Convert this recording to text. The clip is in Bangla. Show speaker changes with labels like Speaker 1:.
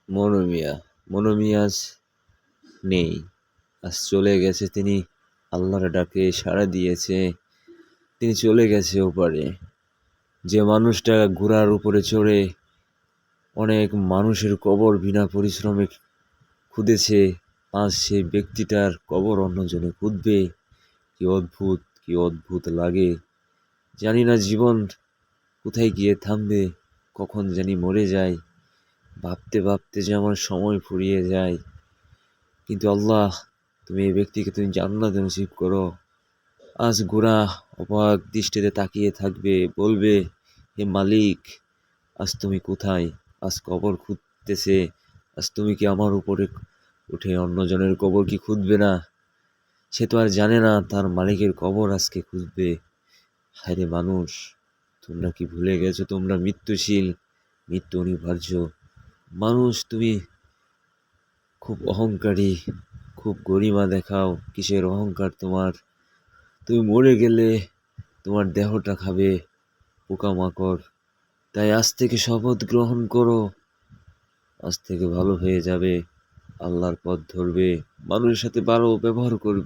Speaker 1: মনোমিয়া মনোমিয়া আজ নেই, আজ চলে গেছে। তিনি আল্লাহর ডাকে সাড়া দিয়েছে, তিনি চলে গেছে ওপারে। যে মানুষটা ঘোড়ার উপরে চড়ে অনেক মানুষের কবর বিনা পরিশ্রমে খুঁড়েছে, আজ সেই ব্যক্তিটার কবর অন্যজনে খুঁড়বে। কি অদ্ভুত লাগে। জানি না জীবন কোথায় গিয়ে থামবে, কখন জানি মরে যায়। ভাবতে ভাবতে যে আমার সময় ফুরিয়ে যায়। কিন্তু আল্লাহ, তুমি এই ব্যক্তিকে তুমি জান্নাত নসিব করো। আজ গোরা অবাক দৃষ্টিতে তাকিয়ে থাকবে, বলবে, হে মালিক, আজ তুমি কোথায়? আজ কবর খুঁড়তেছে, আজ তুমি কি আমার উপরে উঠে অন্যজনের কবর কি খুঁড়বে না? সে তো আর জানে না তার মালিকের কবর আজকে খুঁজবে। হায়রে মানুষ, তোমরা কি ভুলে গেছো তোমরা মৃত্যুশীল, মৃত্যু অনিবার্য। মানুষ, তুমি খুব অহংকারী, খুব গরিমা দেখাও। কিসের অহংকার তোমার? তুমি মরে গেলে তোমার দেহটা খাবে পোকামাকড়। তাই আজ থেকে শপথ গ্রহণ করো, আজ থেকে ভালো হয়ে যাবে, আল্লাহর পথ ধরবে, মানুষের সাথে ভালো ব্যবহার করবে।